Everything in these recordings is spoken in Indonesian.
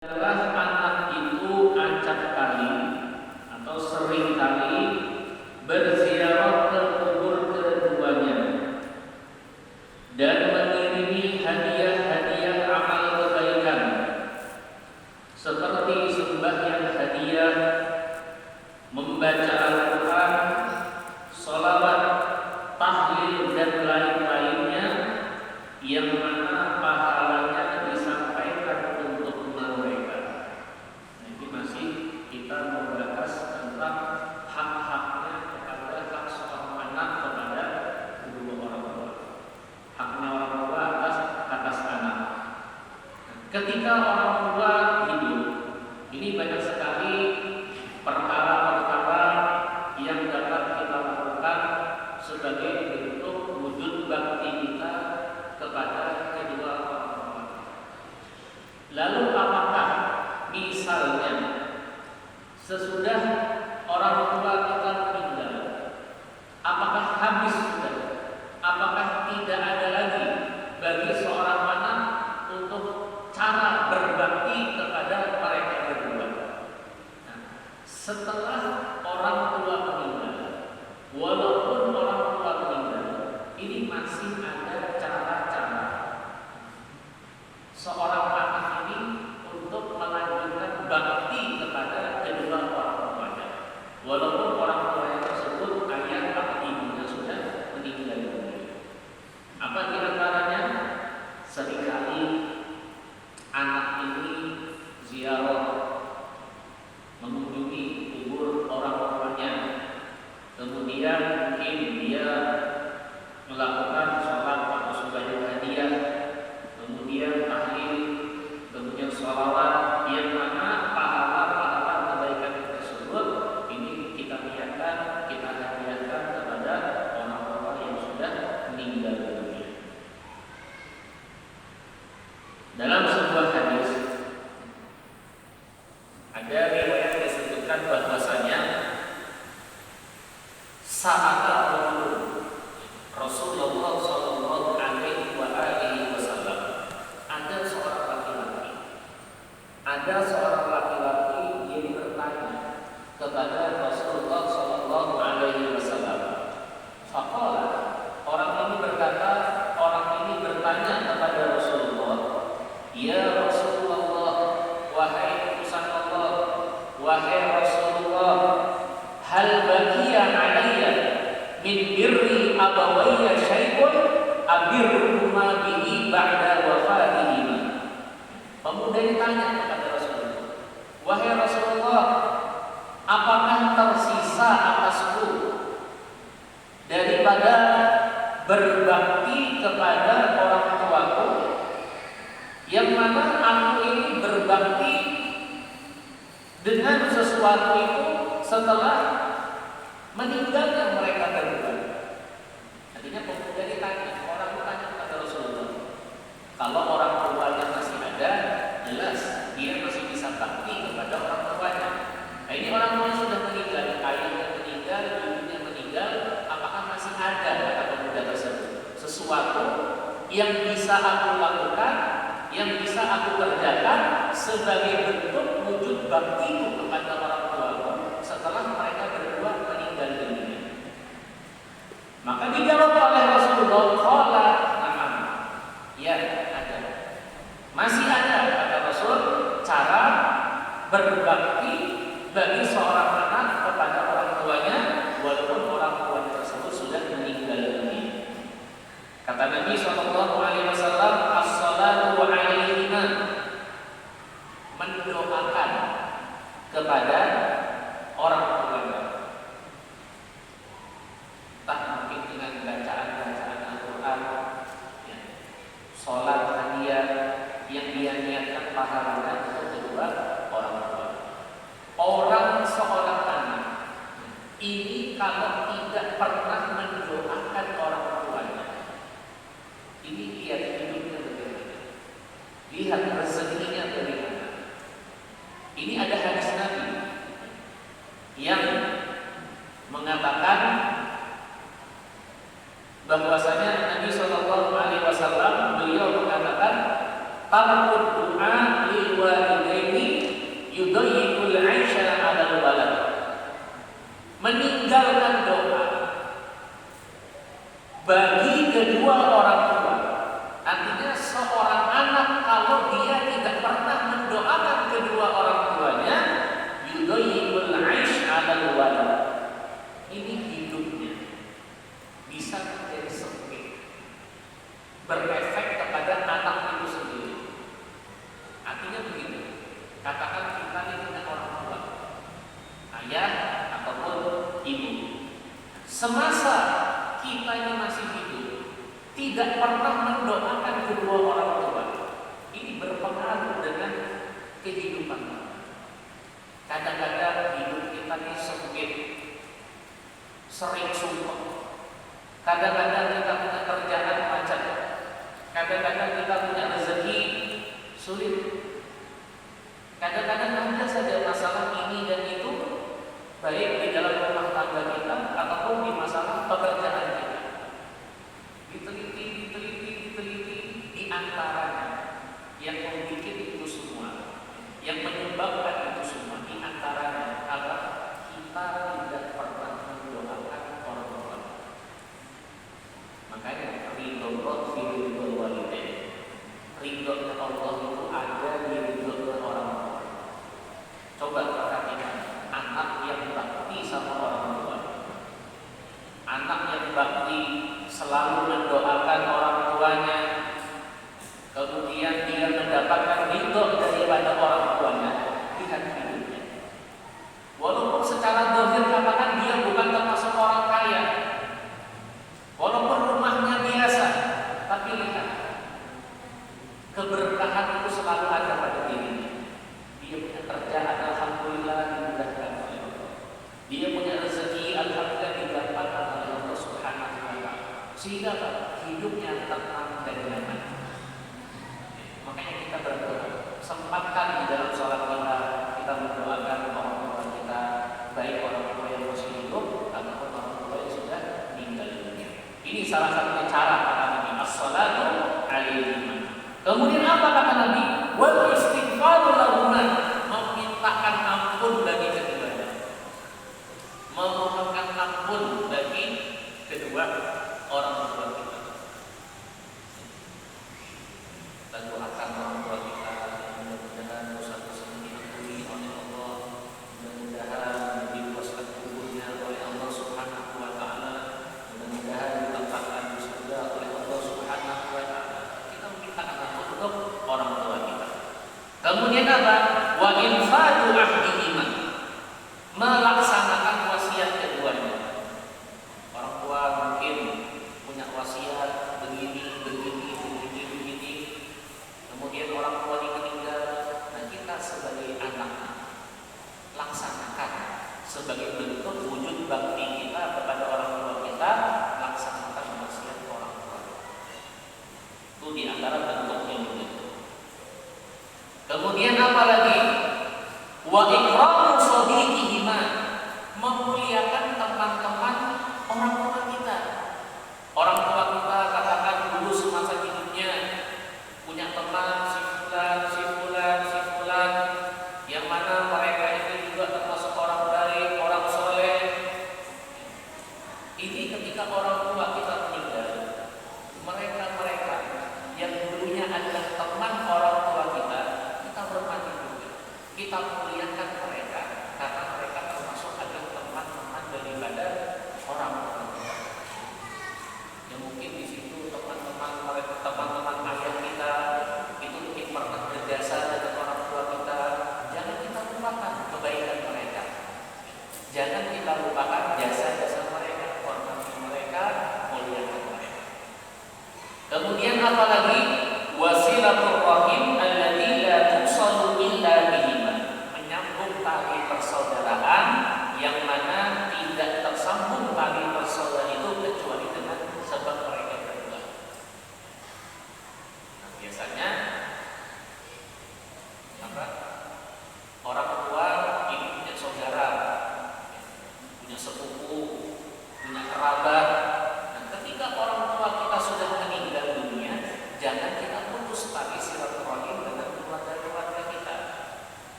adalah anak itu acap kali atau sering kali berziarah ke kubur keduanya dan mengirimi hadiah-hadiah amal kebaikan seperti sembahyang hadiah, membaca Al-Quran, sholawat, tahlil dan lain-lainnya yang mana pahalanya disampaikan untuk mereka. Ini masih kita membahas tentang hak-haknya kepada hak seorang anak kepada kedua orang tua. Haknya orang tua atas anak. Ketika orang tua hidup, ini banyak sekali perkara-perkara yang dapat kita lakukan sebagai bentuk wujud bakti kita kepada kedua orang tua. Lalu apakah misalnya sesudah orang tua kita meninggal, apakah habis sudah? Apakah tidak ada lagi bagi seorang anak untuk cara berbakti kepada mereka berdua? Nah, setelah orang tua meninggal, walaupun orang tua meninggal, ini masih ada cara-cara seorang anak ini untuk melanjutkan bakti kepada kedua orang tuanya, walaupun orang tuanya tersebut ayah atau ibunya sudah meninggal dunia. Apa di antaranya? Seringkali anak ini ziarah, mengunjungi kubur orang tuanya, kemudian mungkin dia melakukan sholat atau sembahyang hadiah, kemudian tahlil, kemudian sholawat, yang mana pahala-pahala kebaikan tersebut ini kita niatkan, kita hadiahkan kepada orang tua yang sudah meninggal dunia. Dalam sebuah hadis ada riwayat disebutkan bahwasanya saat Rasulullah Shallallahu Alaihi Wasallam ada seorang laki-laki yang bertanya kepada Rasulullah Shallallahu Alaihi Wasallam. Faqala, orang ini bertanya kepada Rasulullah, ya Rasulullah, wahai utusan Allah, wahai Rasulullah, hal baqiya alayya min birri abawayya syai'un abirruhuma bihi ba'da wafatihima. Pemuda ditanya kepada Rasulullah, wahai Rasulullah, apakah tersisa atasku daripada berbakti kepada orang tuaku, yang mana aku ini berbakti dengan sesuatu itu setelah meninggalnya mereka berdua. Artinya pemuda ditanya, orang bertanya kepada Rasulullah, kalau orang tuanya masih ada, jelas dia masih bisa bakti kepada orang tuanya. Nah, ini orang tuanya sudah meninggal, ayahnya meninggal, ibunya meninggal, apakah masih ada kata pemuda tersebut sesuatu yang bisa aku lakukan, yang bisa aku kerjakan sebagai bentuk wujud baktiku kepada orang tuaku setelah mereka berdua meninggal dunia? Maka dijawab oleh Rasulullah, qala na'am, ya ada, masih ada kata Rasul cara berbakti bagi seorang anak kepada orang tuanya walaupun orang tuanya tersebut sudah meninggal dunia. Kata Nabi SAW, as-salatu alaihima, mendoakan kepada orang tuanya, entah mungkin dengan bacaan-bacaan Al-Quran, ya, sholat hadiah yang dia niatkan pahalanya untuk kedua orang tua. Orang seorang anak ini kalau tidak pernah mendoakan orang tuanya, ini lihat hidupnya bagaimana, lihat rezekinya bagaimana. Ini ada hadis Nabi Katakan kita ini punya orang tua, ayah ataupun ibu. Semasa kita ini masih hidup, tidak pernah mendoakan kedua orang tua. Ini berpengaruh dengan kehidupan. Kadang-kadang hidup kita ini sempit, sering sumpah. Kadang-kadang kita punya kerjaan macet. Kadang-kadang kita punya rezeki sulit. Kadang-kadang ada saja masalah ini dan itu, baik di dalam rumah tangga kita ataupun di masalah pekerjaan kita. Diteliti di antaranya yang membuat itu semua, yang menyebabkan itu semua, di antaranya adalah kita tidak pernah mendoakan orang tua. Makanya ridho Allah fi ridho walidain. Ridhonya Allah itu ada di ridhonya orang tua. Coba perhatikan anak yang bakti sama orang tua, anak yang bakti selalu mendoakan orang tuanya, kemudian dia mendapatkan ridho daripada orang tuanya di hidupnya. Walaupun secara zahir katakan dia bukan termasuk orang kaya, walaupun rumahnya biasa, tapi lihat keberkahan itu selalu ada pada dirinya. Dia punya kerjaan, alhamdulillah dimudahkan oleh Allah. Dia punya rezeki, alhamdulillah didapatkan oleh Allah Subhanahu wa taala. Sehingga hidupnya tenang dan nyaman. Makanya kita berdoa, sempatkan di dalam sholat kita mendoakan orang tua kita, baik orang tua yang masih hidup ataupun orang tua yang sudah meninggal dunia. Ini salah satu cara kata Nabi, as-salatu alaihi. Kemudian apa kata Nabi? Wal istighfaru lahuma, memintakan ampun bagi keduanya, memohonkan ampun bagi kedua orang tua kita. Kita doakan orang tua kita, mudah-mudahan dosa-dosa diampuni oleh Allah, mudah-mudahan dibebaskan kuburnya oleh Allah Subhanahu wa taala, mudah-mudahan ditempatkan di surga oleh Allah Subhanahu wa taala. Kita memintakan ampun untuk orang tua kita. Kemudian apa? Wa infadu ahdihima, melaksanakan wasiat keduanya. Orang tua mungkin punya wasiat begini. Kemudian orang tua meninggal, nah kita sebagai anak laksanakan sebagai bentuk wujud bakti kita kepada orang tua kita, laksanakan wasiat orang tua. Itu di antara bentuknya begitu. Kemudian apa lagi? Wa ikramu shadiqihima, memuliakan teman-teman orang tua kita. Orang tua kita katakan dulu semasa hidupnya punya teman si fulan, yang mana mereka itu juga termasuk orang baik, orang soleh. Ini ketika orang tua kita meninggal, mereka yang dulunya adalah teman orang tua kita hormati juga, kita muliakan mereka karena mereka termasuk adalah teman-teman daripada orang tua kita. Ya mungkin di situ teman-teman ayah kita itu mungkin pernah berjasa dengan orang tua kita. Jangan kita lupakan kebaikan mereka. Jangan kita lupakan jasa-jasa mereka, hormati mereka, muliakan mereka. Kemudian apa lagi? Wasilatul rahim allati la tusalu illa bihima, menyambung tali persaudaraan yang mana tidak tersambung tali persaudaraan itu kecuali dengan sebab mereka berdua.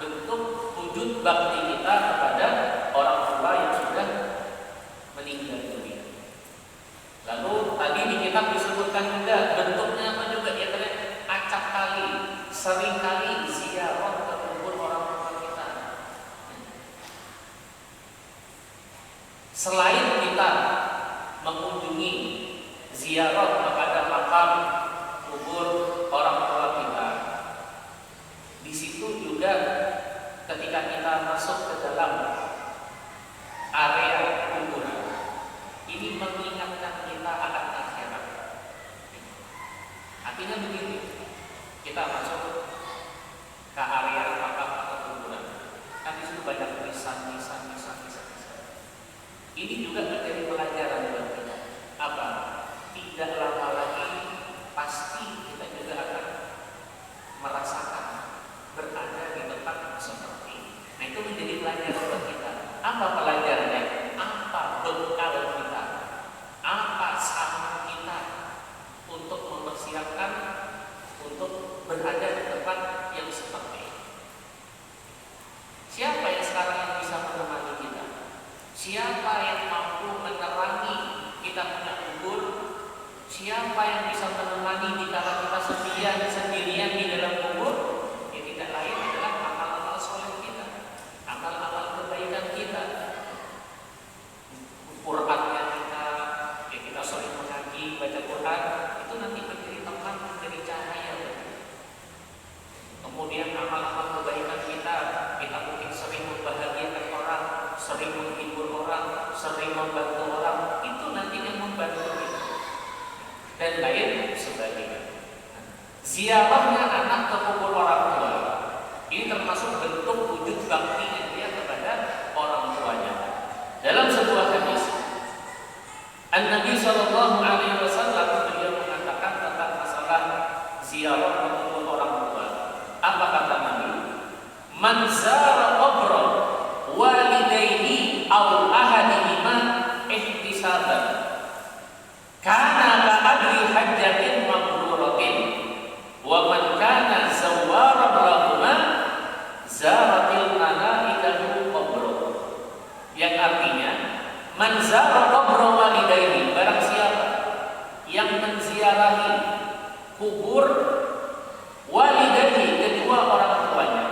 bentuk wujud bakti kita kepada orang tua yang sudah meninggal dunia. Lalu tadi di kitab disebutkan juga bentuknya apa juga ya, acap kali, sering kali ziarah ke kubur orang tua kita. Selain kita mengunjungi ziarah kepada makam kubur orang tua kita, di situ juga ketika kita masuk ke dalam area kuburan, ini mengingatkan kita akan akhirat. Artinya begini, kita masuk ke area makam atau kuburan, kan di situ banyak nisan. Ini juga menjadi pelajaran buat kita. Apa? Tidak lama lagi pasti kita juga akan merasakan berada di tempat seperti ini. Nah, itu menjadi pelajaran buat kita. Apa pelajarannya? Apa bekal kita? Apa sahabat kita untuk mempersiapkan untuk berada di tempat yang seperti ini? Siapa yang sekarang yang bisa menemani kita? Siapa yang mampu menerangi kita punya kubur? Siapa yang bisa menemani di kala kita sendirian di dalam kubur? Ya tidak lain adalah amal-amal soleh kita, amal-amal kebaikan kita, Qurannya kita, ya kita sering mengaji, baca Quran, itu nanti menjadi teman, menjadi cahaya. Kemudian amal-amal kebaikan kita mungkin sering membahagiakan orang, sering menghibur orang, sering membantu orang, itu nantinya membantu kita dan lain sebagainya. Ziarahnya anak ke kubur orang tua ini termasuk bentuk wujud baktinya dia kepada orang tuanya. Dalam sebuah hadis, An-Nabi Shallallahu Alaihi Wasallam beliau mengatakan tentang masalah ziarah ke kubur orang tua. Apa kata Nabi? Man zara qabra walidayhi aw ahadihima ihtisaban kana ka'adri hajjatin mabruratin wa man kana zawwaran lahuma zaratil malaikatu qabra. Yang artinya man zara qabra walidayhi, barang siapa yang menziarahi kubur walidayhi, kedua orang tuanya,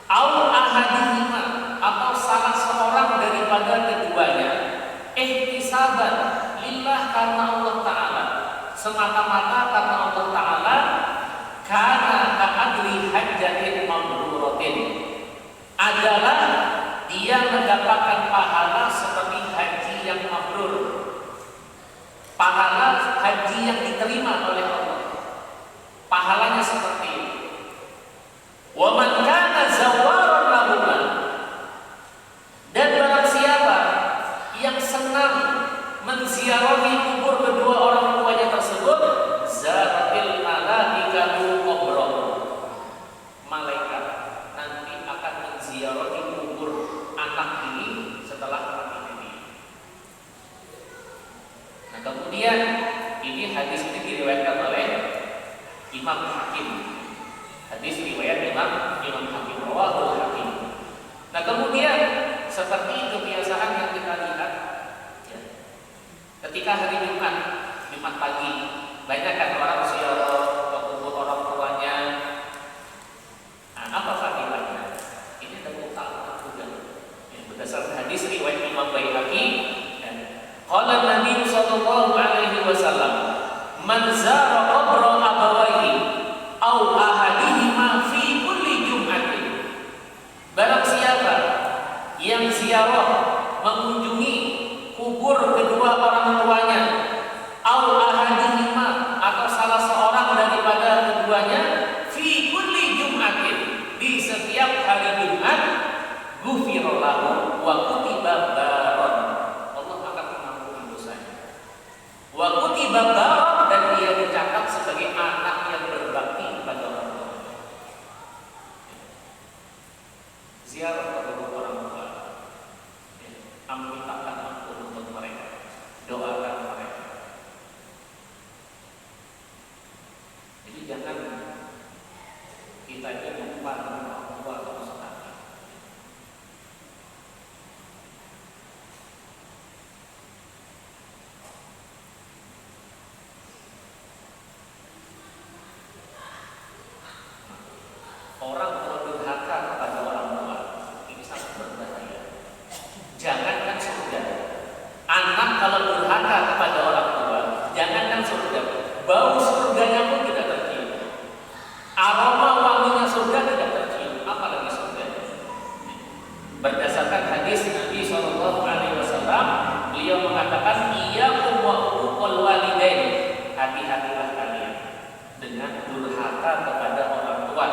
au ahadihima, atau salah seorang daripada keduanya, ihtisaban lillah, karena Allah Ta'ala, semata-mata karena Allah Ta'ala, karena ka'adri hajjatin mabruratin, adalah dia mendapatkan pahala seperti haji yang mabrur, pahala haji yang diterima oleh Allah, pahalanya seperti ini. Wa man kana zawwaran lahuma, dan barang siapa yang senang menziarahi kubur kedua orang tuanya tersebut, zaratil malaikatu qabra, malaikat nanti akan menziarahi kubur anak ini setelah mati ini. Nah, kemudian ini hadis ini diriwayatkan oleh Imam Hakim. Hadis riwayat Imam Hakim, rawahul Hakim. Nah, kemudian seperti kebiasaan yang kita lihat ya, ketika hari Jumat pagi, banyak kan orang ziarah ke kubur orang tuanya. Nah, apa fadilahnya? Ini ada utama juga. Ya, berdasarkan hadis riwayat Imam Baihaqi, qala Nabi sallallahu alaihi wasallam, man zara qabra abawaihi aw ahadihima fi kulli jum'atin, barang siapa yang ziarah mengunjungi kubur kedua orang tuanya, aw ahadihima, atau salah seorang daripada keduanya, fi kulli jum'atin, di setiap hari Jumat, ghufira lahu wa kutiba baron, Allah akan mengampuni dosanya, wa kutiba baron, dan dia dicatat sebagai anak yang berbakti kepada orang tua. Ziarah ke kubur orang tua, mintakan ampun untuk mereka, doakan mereka. Jadi jangan kita lupa dengan orang tua Berdasarkan hadis Nabi Shallallahu Alaihi Wasallam, beliau mengatakan, iyyakum wa uququl walidain, hati-hatilah kalian dengan durhaka kepada orang tua.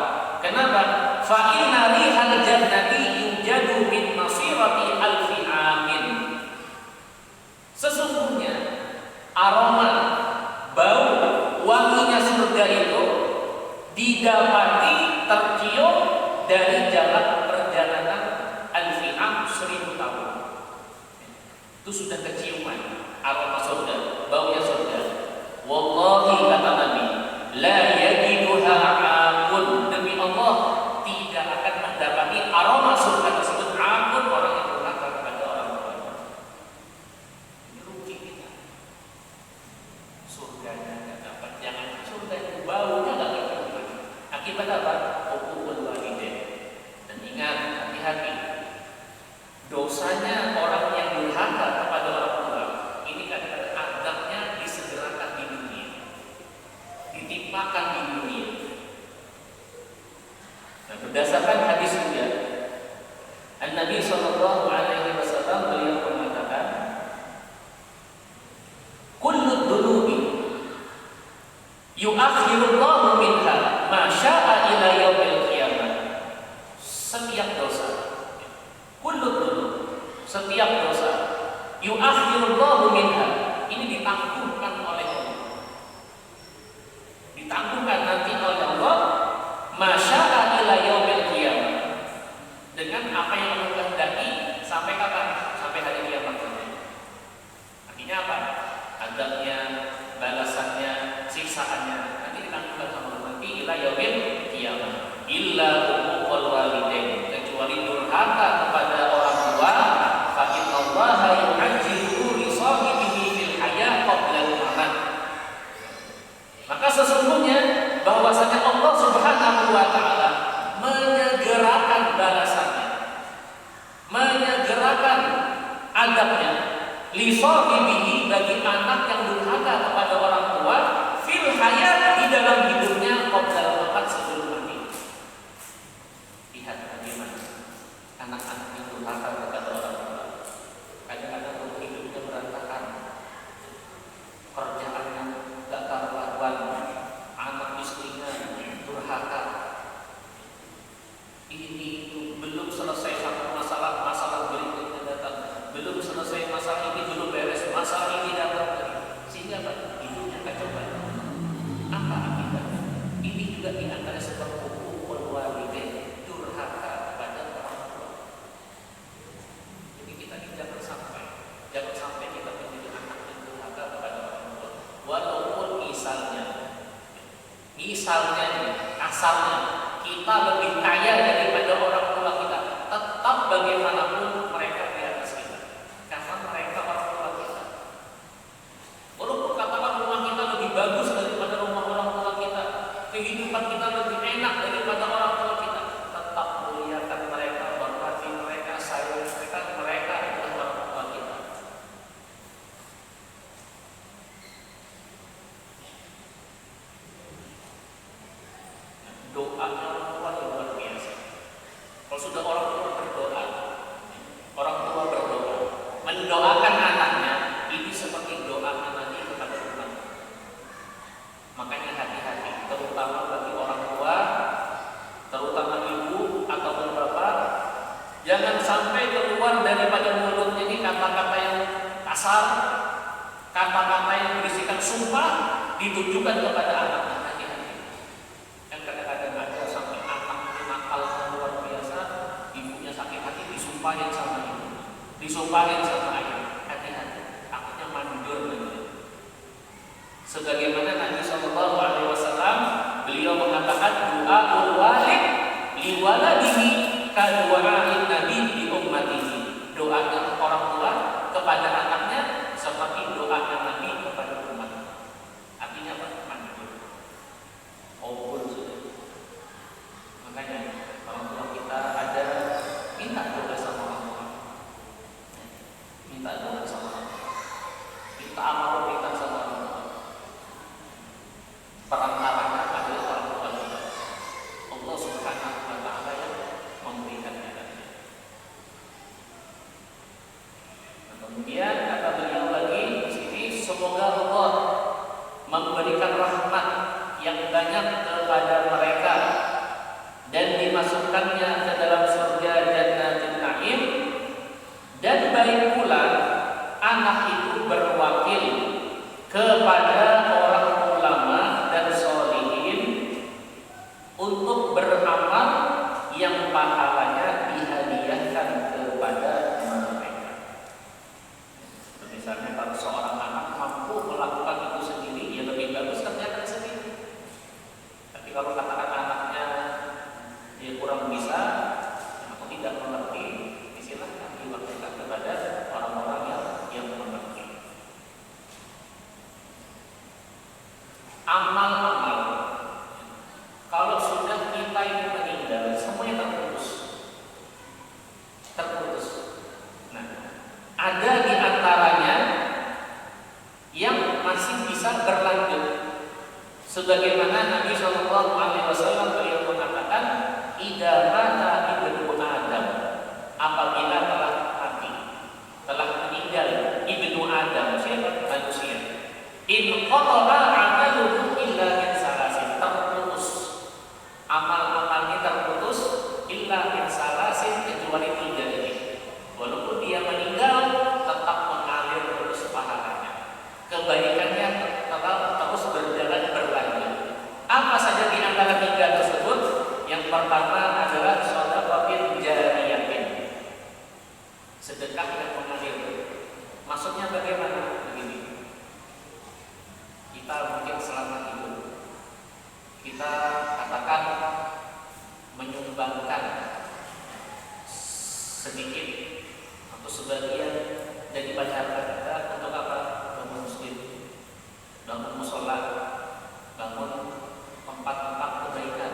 Kenapa? Fa inna rihal jannati yujadu min masirati alfi amin. Sesungguhnya aroma bau wanginya surga itu didapati tercium dari jalan perjalanan alfi'am 1000 tahun. Itu sudah keciuman aroma surga, baunya surga. Wallahi kata Nabi, la yajiduha aqun, demi Allah tidak akan mendapati aroma surga tersebut aqun, orang yang durhaka kepada orang tua. Ini rugi kita. Surganya nggak dapat, jangan surga itu baunya nggak dapat. Akibat apa? Uququl walidain. Dan ingat, hati-hati. Dosanya orang yang durhaka kepada orang tua ini kadang-kadang adabnya disegerakan di dunia, ditimpakan di dunia. Nah, berdasarkan hadis juga, Nabi Shallallahu Alaihi Wasallam beliau mengatakan, kullu dunubi yuakhirullahu minha ma syaa ila yaumil qiyamah. Setiap dosa, kullu dunub, setiap dosa, yuakhirullahu minha, ini ditangguhkan oleh Allah, ditangguhkan nanti oleh Allah, ma syaa ila yaumil qiyamah, dengan apa yang Allah kehendaki. Sampai kapan? Sampai hari kiamat. Artinya apa? Adabnya, balasannya, siksaannya nanti ditangguhkan sama Allah nanti ila yaumil qiyamah. Illa uququl walidain, kecuali durhaka kepada orang tua, fa innallaha yu'ajjilu li sahibihi fil hayah qabla al-mamat. Maka sesungguhnya bahwasanya Allah Subhanahu wa taala menyegerakan balasannya, menyegerakan adabnya li sahibihi, bagi anak yang durhaka kepada orang tua, fil hayat, di dalam hidupnya, qabla al-mamat, sebelum mati. Lihat bagaimana anak-anak yang durhaka kepada orang tua, kadang-kadang hidupnya berantakan, kerjaannya gak karuan, anak istrinya durhaka. Ini itu belum selesai satu masalah, masalah berikutnya datang, belum selesai masalah ini, belum beres, masalah ini datang lagi, sehingga hidupnya kacau balau. Apa akibatnya? Ini juga diantara sebab uququl walidain, durhaka kepada orang tua. Jadi kita jangan sampai kita menjadi anak yang durhaka kepada orang tua. Walaupun misalnya asalnya kita lebih kaya daripada orang tua kita, tetap bagaimanapun mereka di atas kita, karena mereka orang tua kita. Walaupun katakan rumah kita lebih bagus daripada rumah orang tua kita, kehidupan kita lebih enak daripada orang tua kita, tetap muliakan mereka, hormati mereka, sayang mereka adalah orang tua kita. Doanya orang tua yang luar biasa. Kalau sudah orang tua berdoa, mendoakan anaknya, ini seperti doa Nabi kepada umat. Makanya hati-hati, terutama bagi orang tua, terutama ibu ataupun bapak, jangan sampai keluar daripada mulutnya ini kata-kata yang kasar, kata-kata yang berisikan sumpah ditujukan kepada anaknya. Hati-hati. Yang kadang-kadang ada sampai anaknya nakal luar biasa, ibunya sakit hati disumpahin sama ibu, disumpahin sama ayah. Hati-hati, takutnya mandur lagi. Sebagaimana Nabi Shallallahu Alaihi Wasallam beliau mengatakan, doaul walid liwaladihi kadu'ain nabi di ummatihi. Doanya orang tua kepada anaknya seperti doanya Nabi kepada umat. Artinya apa? Mandur. Obor sudah. Makanya orang tua kita ada, minta doa sama orang tua. Minta doa sama orang tua. Kita amal kita sama orang tua. Perantaranya adalah orang tua kita. Allah Subhanahu wa taala yang memberikan kita. memberikan rahmat yang banyak kepada mereka dan dimasukkannya ke dalam surga Jannatul Na'im. Dan baik pula anak itu berwakil kepada orang ulama dan sholihin untuk beramal yang pahalanya dihadiahkan kepada mereka. Misalnya kalau seorang anak mampu melakukan itu sendiri, ya lebih bagus kerjakan sendiri. Tapi kalau katakan anaknya dia kurang bisa atau tidak mengerti, silahkan diwakilkan kepada orang-orang yang mengerti. Amal-amal, kalau sudah kita ini meninggal, semuanya terputus. Nah, ada di antaranya yang masih bisa berlanjut, sebagaimana Nabi SAW beliau mengatakan, "Idza mata ibnu Adam," apabila telah mati, telah meninggal ibnu Adam, siapa? Manusia. In qata'a amaluhu illa min salasin, terputus amal-amalnya, terputus illa min salasin, kecuali 3 ini. Walaupun dia meninggal, tetap mengalir terus pahalanya, kebaikannya tetap terus berjalan berlanjut. Apa saja di antara 3 tersebut? Yang pertama adalah shadaqatin jariyatin, sedekah yang mengalir. Maksudnya bagaimana? Begini, kita mungkin selama hidup kita katakan menyumbangkan sedikit atau sebagian dari harta kita untuk apa? Bangun masjid, bangun musola, bangun tempat-tempat kebaikan.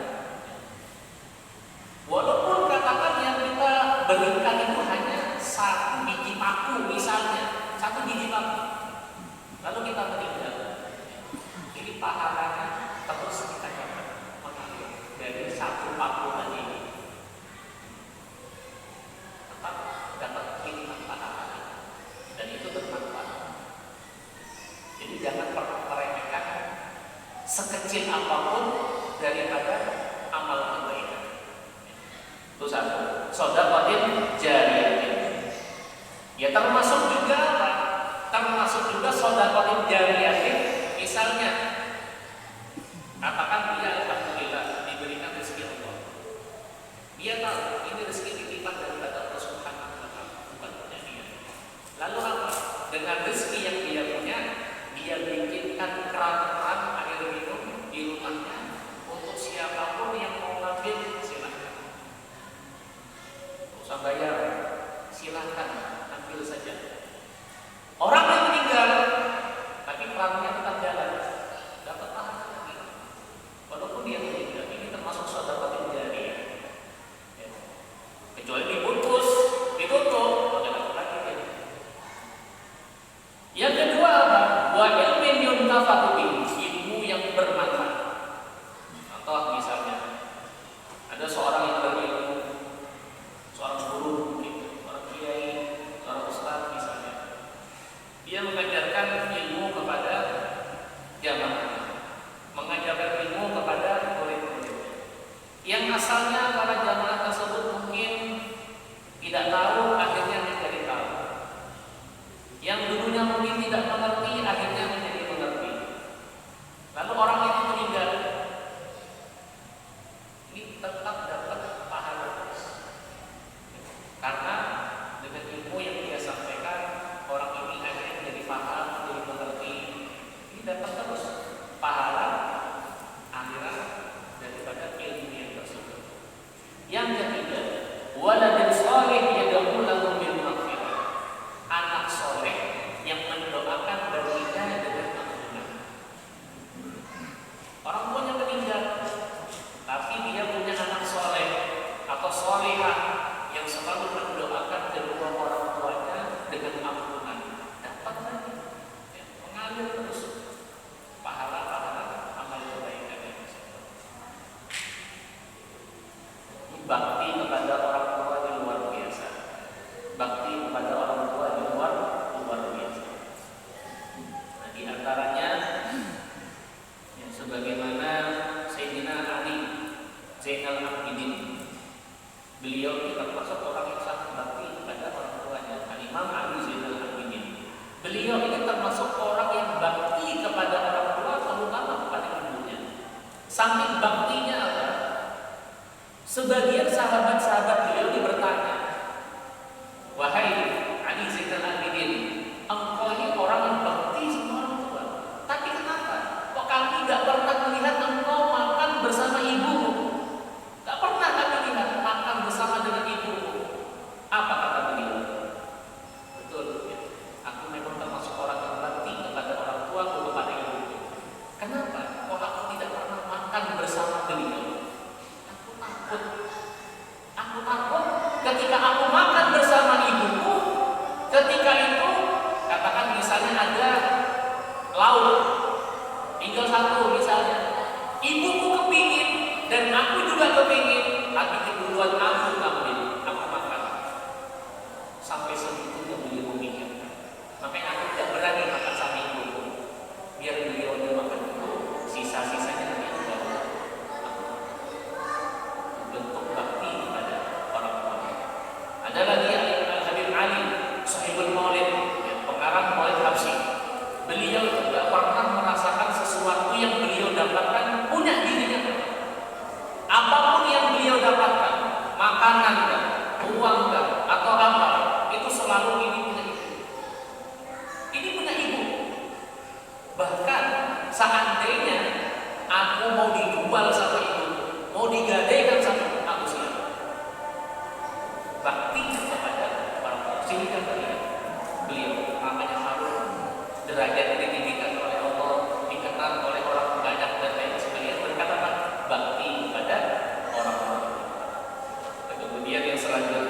Walaupun katakan yang kita berikan itu hanya 1 biji paku, misalnya 1 biji paku, lalu kita meninggal, ini pahalanya terus kita dapat mengalir dari 1 paku tadi, tetap dapat kiriman pahalanya, dan itu bermanfaat. Jadi jangan pernah meremehkan sekecil apapun daripada amal kebaikan. Itu 1. Shadaqatin jariyatin. Ya termasuk juga apa? Termasuk juga shadaqatin jariyatin. Misalnya, katakan dia alhamdulillah diberikan rezeki Allah. Dia tahu ini rezeki dilipat daripada Allah Subhanahu wa Ta'ala, bukan punya dia. Lalu apa? Dengan rezeki yang dia punya, dia bikinkan keran-keran air minum di rumahnya untuk siapapun yang mau ngambil, silahkan. Tidak usah bayar, silahkan ambil saja. Orang yang meninggal, tapi kerannya tetap jalan, dapat pahala lagi. Walaupun dia meninggal, ini termasuk shadaqatin jariyah. Kecuali dibungkus, ditutup, maka dapat lagi dia. Yang kedua apa? Wa ilmin yuntafa'u bihi, ilmu yang bermanfaat. Contoh misalnya, ada seorang yang berilmu, seorang guru mungkin, seorang kiai, Beliau ini termasuk orang yang sangat bakti kepada orang tuanya. Imam Ali Zainal Abidin. Beliau ini termasuk orang yang bakti kepada orang tua, terutama kepada ibunya. Saking baktinya apa? Sebagian sahabat-sahabat beliau ini bertanya, wahai Ali Zainal Abidin, engkau ini orang yang bakti sama orang tua, tapi kenapa kok kami gak pernah melihat engkau makan bersama ibumu? Gak pernah kami lihat makan bersama dengan ibumu. Apa kata beliau? Betul ya, aku memang termasuk orang yang bakti kepada orang tuaku, kepada ibuku. Kenapa kok aku tidak pernah makan bersama beliau? Aku takut ketika aku makan bersama ibuku, ketika itu katakan misalnya ada lauk tinggal satu misalnya, ibuku kepingin dan aku juga kepingin, tapi keduluan aku ngambil, aku makan. Sampai segitu yang beliau memikirkan. Makanya aku tidak berani makan sama ibuku, biar beliau dia makan dulu, sisa-sisanya nanti aku bawa. Bentuk bakti kepada orang tua. Ada lagi Al-Habib Ali Sahibul Maulid, pengarang Maulid Habsyi. Beliau tidak pernah merasakan sesuatu yang beliau dapatkan punya dirinya. Apapun yang beliau dapatkan, makanan kan, uang kan, atau apa, itu selalu ini punya ibu. Ini punya ibu. Bahkan seandainya aku mau dijual sama ibu, mau digadaikan sama ibu, aku siap. Bakti kepada orang tua. Sehingga beliau namanya Harun, derajat ditinggikan oleh Allah, dikenal oleh orang banyak dan lain sebagainya, berkata bakti kepada orang tua. Kemudian yang selanjutnya